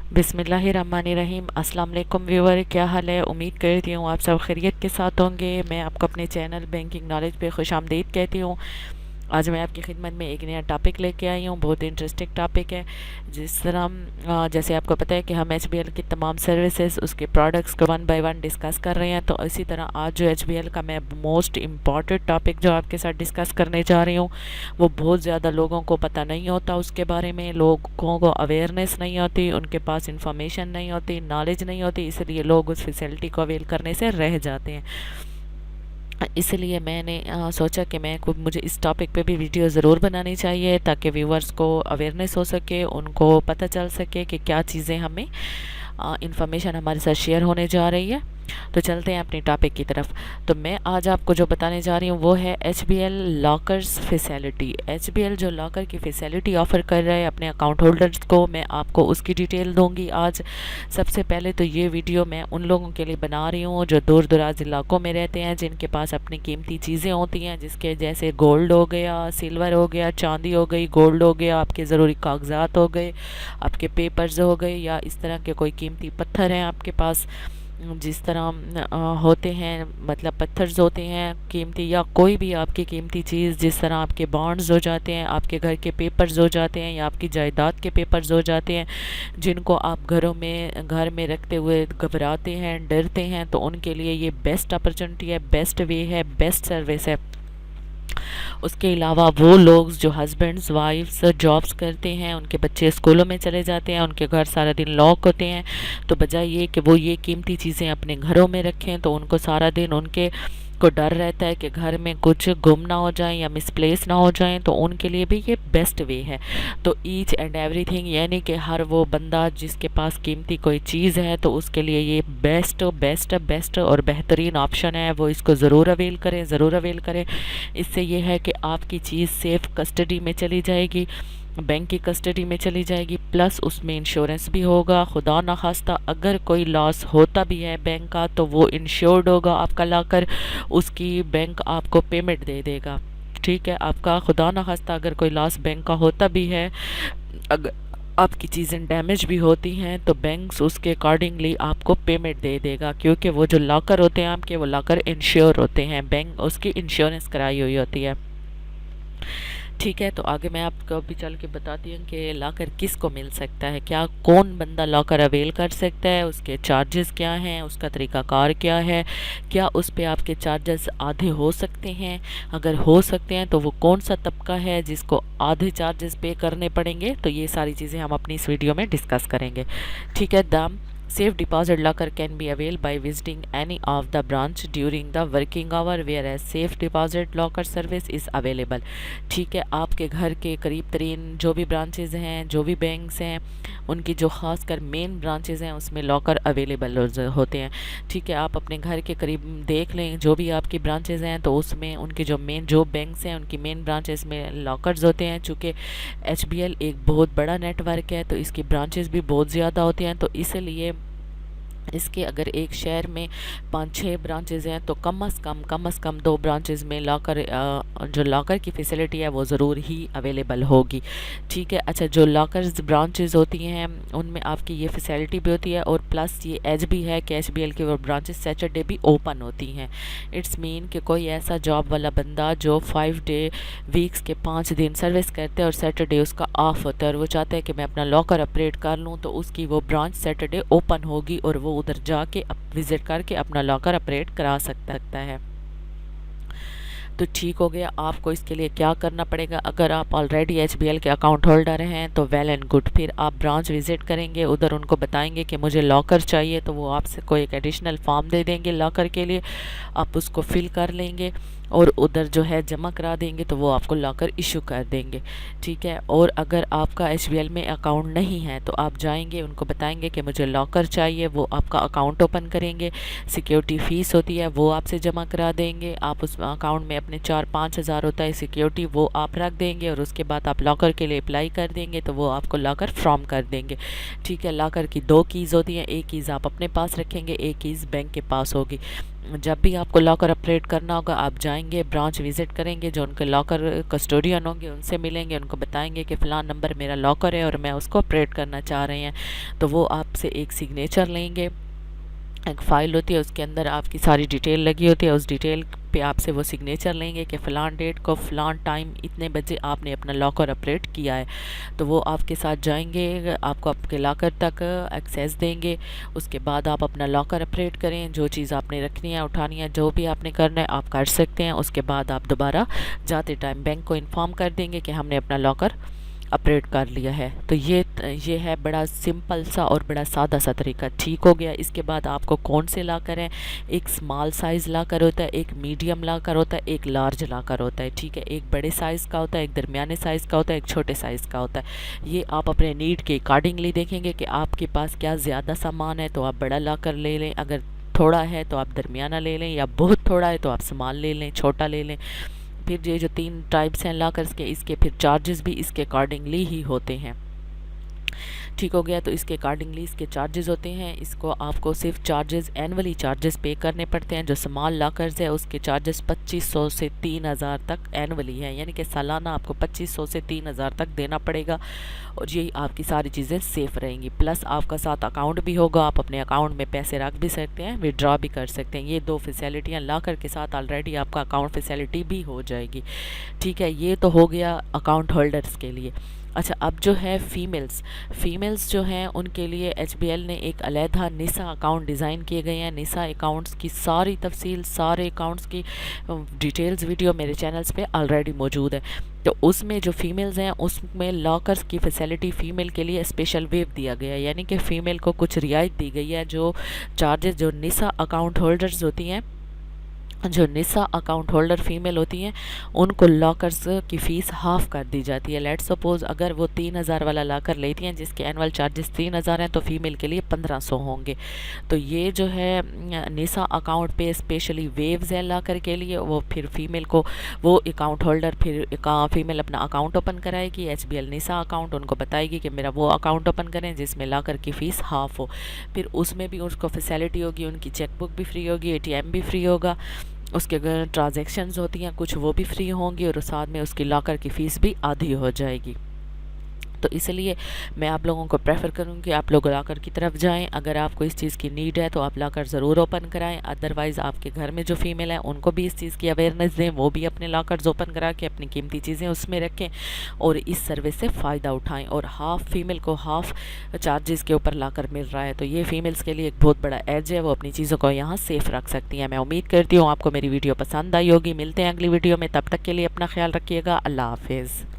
बिस्मिल्लाहिर्रहमानिर्रहीम। अस्सलाम वालेकुम व्यूवर, क्या हाल है? उम्मीद करती हूँ आप सब खैरियत के साथ होंगे। मैं आपको अपने चैनल बैंकिंग नॉलेज पे खुशामदीद कहती हूँ। आज मैं आपकी खिदमत में एक नया टॉपिक लेके आई हूँ। बहुत इंटरेस्टिंग टॉपिक है। जिस तरह जैसे आपको पता है कि हम एचबीएल की तमाम सर्विसेज, उसके प्रोडक्ट्स को वन बाय वन डिस्कस कर रहे हैं, तो इसी तरह आज जो एचबीएल का मैं मोस्ट इम्पॉर्टेंट टॉपिक जो आपके साथ डिस्कस करने जा रही हूँ, वो बहुत ज़्यादा लोगों को पता नहीं होता। उसके बारे में लोगों को अवेयरनेस नहीं होती, उनके पास इंफॉर्मेशन नहीं होती, नॉलेज नहीं होती, इसलिए लोग उस फैसिलिटी को अवेल करने से रह जाते हैं। इसलिए मैंने सोचा कि मुझे इस टॉपिक पे भी वीडियो ज़रूर बनानी चाहिए, ताकि व्यूवर्स को अवेयरनेस हो सके, उनको पता चल सके कि क्या चीज़ें हमें इंफॉर्मेशन हमारे साथ शेयर होने जा रही है। तो चलते हैं अपनी टॉपिक की तरफ। तो मैं आज आपको जो बताने जा रही हूँ वो है एचबीएल लॉकर्स फैसिलिटी। एचबीएल जो लॉकर की फैसिलिटी ऑफ़र कर रहा है अपने अकाउंट होल्डर्स को, मैं आपको उसकी डिटेल दूंगी आज। सबसे पहले तो ये वीडियो मैं उन लोगों के लिए बना रही हूँ जो दूर दराज इलाकों में रहते हैं, जिनके पास अपनी कीमती चीज़ें होती हैं, जिसके जैसे गोल्ड हो गया, सिल्वर हो गया, चांदी हो गई, गोल्ड हो गया, आपके ज़रूरी कागजात हो गए, आपके पेपर्स हो गए, या इस तरह के कोई कीमती पत्थर हैं आपके पास, जिस तरह होते हैं, मतलब पत्थर्स होते हैं कीमती, या कोई भी आपकी कीमती चीज़, जिस तरह आपके बॉन्ड्स हो जाते हैं, आपके घर के पेपर्स हो जाते हैं, या आपकी जायदाद के पेपर्स हो जाते हैं, जिनको आप घर में रखते हुए घबराते हैं, डरते हैं, तो उनके लिए ये बेस्ट अपॉर्चुनिटी है, बेस्ट वे है, बेस्ट सर्विस है। उसके अलावा वो लोग जो हस्बैंड्स वाइफ्स जॉब्स करते हैं, उनके बच्चे स्कूलों में चले जाते हैं, उनके घर सारा दिन लॉक होते हैं, तो बजाय ये कि वो ये कीमती चीज़ें अपने घरों में रखें, तो उनको सारा दिन उनके को डर रहता है कि घर में कुछ गुम ना हो जाए या मिसप्लेस ना हो जाए, तो उनके लिए भी ये बेस्ट वे है। तो ईच एंड एवरीथिंग, यानी कि हर वो बंदा जिसके पास कीमती कोई चीज़ है, तो उसके लिए ये बेस्ट बेस्ट बेस्ट और बेहतरीन ऑप्शन है। वो इसको ज़रूर अवेल करें, ज़रूर अवेल करें। इससे ये है कि आपकी चीज़ सेफ़ कस्टडी में चली जाएगी, बैंक की कस्टडी में चली जाएगी, प्लस उसमें इंश्योरेंस भी होगा। खुदा ना खास्ता अगर कोई लॉस होता भी है बैंक का, तो वो इंश्योर्ड होगा आपका लॉकर, उसकी बैंक आपको पेमेंट दे देगा। ठीक है, आपका खुदा ना खास्ता अगर कोई लॉस बैंक का होता भी है, अगर आपकी चीज़ें डैमेज भी होती हैं, तो बैंक उसके अकॉर्डिंगली आपको पेमेंट दे देगा, क्योंकि वो जो लॉकर होते हैं आपके, वो लॉकर इंश्योर होते हैं, बैंक उसकी इंश्योरेंस कराई हुई होती है। ठीक है, तो आगे मैं आपको अभी चल के बताती हूँ कि लॉकर किस को मिल सकता है, क्या कौन बंदा लॉकर अवेल कर सकता है, उसके चार्जेस क्या हैं, उसका तरीक़ाकार क्या है, क्या उस पे आपके चार्जेस आधे हो सकते हैं, अगर हो सकते हैं तो वो कौन सा तबका है जिसको आधे चार्जेस पे करने पड़ेंगे। तो ये सारी चीज़ें हम अपनी इस वीडियो में डिस्कस करेंगे। ठीक है, दाम Safe deposit locker can be availed by visiting any of the branch during the working hour, whereas safe deposit locker service is available। ठीक है, आपके घर के करीब तरीन जो भी ब्रांचेज हैं, जो भी बैंक्स हैं, उनकी जो ख़ास कर मेन ब्रांचेज हैं, उसमें लॉकर अवेलेबल होते हैं। ठीक है, आप अपने घर के करीब देख लें जो भी आपकी ब्रांचेज हैं, तो उसमें उनकी जो बैंक्स हैं, उनकी मेन ब्रांचेस में लॉकर्स होते हैं। चूँकि एचबीएल एक बहुत बड़ा नेटवर्क है, तो इसकी ब्रांचेस भी बहुत ज़्यादा होती हैं, तो इसलिए इसके अगर एक शहर में 5-6 ब्रांचेज हैं, तो कम से कम 2 ब्रांचेज में जो लॉकर की फैसिलिटी है वो ज़रूर ही अवेलेबल होगी। ठीक है, अच्छा, जो लॉकर्स ब्रांचेज होती हैं उनमें आपकी ये फैसिलिटी भी होती है, और प्लस ये एच भी है कि एचबीएल की वो ब्रांचेज सैटरडे भी ओपन होती हैं। इट्स मीन कि कोई ऐसा जॉब वाला बंदा जो 5 डे वीक्स के 5 दिन सर्विस करते हैं और सैटरडे उसका ऑफ होता है, और वो चाहता है कि मैं अपना लॉकर अपग्रेड कर लूँ, तो उसकी वो ब्रांच सैटरडे ओपन होगी, और वो उधर जाके विज़िट करके अपना लॉकर अपग्रेड करा सकता है। तो ठीक हो गया। आपको इसके लिए क्या करना पड़ेगा, अगर आप ऑलरेडी एचबीएल के अकाउंट होल्डर हैं तो वेल एंड गुड, फिर आप ब्रांच विज़िट करेंगे, उधर उनको बताएंगे कि मुझे लॉकर चाहिए, तो वो आपसे कोई एक एडिशनल फॉर्म दे देंगे लॉकर के लिए, आप उसको फिल कर लेंगे और उधर जो है जमा करा देंगे, तो वो आपको लॉकर इशू कर देंगे। ठीक है, और अगर आपका एचबीएल में अकाउंट नहीं है, तो आप जाएंगे, उनको बताएंगे कि मुझे लॉकर चाहिए, वो आपका अकाउंट ओपन करेंगे, सिक्योरिटी फ़ीस होती है वो आपसे जमा करा देंगे, आप उस अकाउंट में अपने 4-5 हज़ार होता है सिक्योरिटी, वो आप रख देंगे, और उसके बाद आप लॉकर के लिए अप्लाई कर देंगे, तो वो आपको लॉकर फ्रॉम कर देंगे। ठीक है, लॉकर की 2 कीज़ होती हैं, एक कीज़ आप अपने पास रखेंगे, एक कीज़ बैंक के पास होगी। जब भी आपको लॉकर अपग्रेड करना होगा, आप जाएंगे, ब्रांच विज़िट करेंगे, जो उनके लॉकर कस्टोडियन होंगे उनसे मिलेंगे, उनको बताएंगे कि फ़लाँ नंबर मेरा लॉकर है और मैं उसको अपग्रेड करना चाह रहे हैं। तो वो आपसे एक सिग्नेचर लेंगे। एक फ़ाइल होती है, उसके अंदर आपकी सारी डिटेल लगी होती है, उस डिटेल पे आपसे वो सिग्नेचर लेंगे कि फ़लाँ डेट को फ़लाँ टाइम इतने बजे आपने अपना लॉकर अपडेट किया है। तो वो आपके साथ जाएंगे, आपको आपके लॉकर तक एक्सेस देंगे। उसके बाद आप अपना लॉकर अपडेट करें, जो चीज़ आपने रखनी है, उठानी है, जो भी आपने करना है आप कर सकते हैं। उसके बाद आप दोबारा जाते टाइम बैंक को इन्फॉर्म कर देंगे कि हमने अपना लॉकर अपडेट कर लिया है। तो ये है बड़ा सिंपल सा और बड़ा सादा सा तरीका। ठीक हो गया। इसके बाद आपको कौन से लाकर हैं, एक स्मॉल साइज़ लाकर होता है, एक मीडियम लाकर होता है, एक लार्ज लाकर होता है। ठीक है, एक बड़े साइज़ का होता है, एक दरमियाने साइज़ का होता है, एक छोटे साइज़ का होता है। ये आप अपने नीड के अकॉर्डिंगली देखेंगे कि आपके पास क्या ज़्यादा सामान है तो आप बड़ा लाकर ले लें, अगर थोड़ा है तो आप दरमियाना ले लें, या बहुत थोड़ा है तो आप स्मॉल ले लें, छोटा ले लें। फिर ये जो 3 टाइप्स हैं लॉकर्स के, इसके फिर चार्जेस भी इसके अकॉर्डिंगली ही होते हैं। ठीक हो गया। तो इसके अकॉर्डिंगली इसके चार्जेस होते हैं। इसको आपको सिर्फ चार्जेस एनुअली चार्जेस पे करने पड़ते हैं। जो स्मॉल लॉकर्स है उसके चार्जेस 2500 से 3000 तक एनुअली है, यानी कि सालाना आपको 2500 से 3000 तक देना पड़ेगा, और यही आपकी सारी चीज़ें सेफ़ रहेंगी। प्लस आपका साथ अकाउंट भी होगा, आप अपने अकाउंट में पैसे रख भी सकते हैं, विड्रॉ भी कर सकते हैं। ये 2 फैसिलिटियाँ लॉकर के साथ ऑलरेडी आपका अकाउंट फैसिलिटी भी हो जाएगी। ठीक है, ये तो हो गया अकाउंट होल्डर्स के लिए। अच्छा, अब जो है फ़ीमेल्स जो हैं उनके लिए एचबीएल ने एक अलहदा निसा अकाउंट डिज़ाइन किए गए हैं। निसा अकाउंट्स की सारी तफसील, सारे अकाउंट्स की डिटेल्स वीडियो मेरे चैनल्स पे ऑलरेडी मौजूद है। तो उसमें जो फ़ीमेल्स हैं उसमें लॉकर्स की फैसिलिटी फ़ीमेल के लिए स्पेशल वेव दिया गया है, यानी कि फ़ीमेल को कुछ रियायत दी गई है। जो चार्जेस जो निसा अकाउंट होल्डर्स होती हैं, जो निसा अकाउंट होल्डर फ़ीमेल होती हैं, उनको लॉकर्स की फ़ीस हाफ़ कर दी जाती है। लेट्स सपोज़ अगर वो 3000 वाला लॉकर लेती हैं जिसके एनुअल चार्जेस 3000 हैं, तो फ़ीमेल के लिए 1500 होंगे। तो ये जो है निसा अकाउंट पे स्पेशली वेव्स है लॉकर के लिए। वो फिर फ़ीमेल को वो अकाउंट होल्डर फिर फ़ीमेल अपना अकाउंट ओपन कराएगी, एचबीएल निसा अकाउंट, उनको बताएगी कि मेरा वो अकाउंट ओपन करें जिसमें लॉकर की फ़ीस हाफ़ हो। फिर उसमें भी उसको फैसिलिटी होगी, उनकी चेकबुक भी फ्री होगी, एटीएम भी फ्री होगा, उसके अगर ट्रांजैक्शंस होती हैं कुछ वो भी फ्री होंगी, और साथ में उसकी लॉकर की फ़ीस भी आधी हो जाएगी। तो इसलिए मैं आप लोगों को प्रेफर करूँगी कि आप लोग लॉकर की तरफ जाएं। अगर आपको इस चीज़ की नीड है तो आप लॉकर ज़रूर ओपन कराएं। अदरवाइज़ आपके घर में जो फ़ीमेल हैं उनको भी इस चीज़ की अवेयरनेस दें, वो भी अपने लॉकर्स ओपन करा के अपनी कीमती चीज़ें उसमें रखें और इस सर्विस से फ़ायदा उठाएँ। और हाफ़ फ़ीमेल को हाफ़ चार्जेस के ऊपर लॉकर मिल रहा है, तो ये फ़ीमेल्स के लिए एक बहुत बड़ा एज है, वो अपनी चीज़ों को यहाँ सेफ़ रख सकती हैं। मैं उम्मीद करती हूँ आपको मेरी वीडियो पसंद आई होगी। मिलते हैं अगली वीडियो में, तब तक के लिए अपना ख्याल रखिएगा। अल्लाह हाफ़िज़।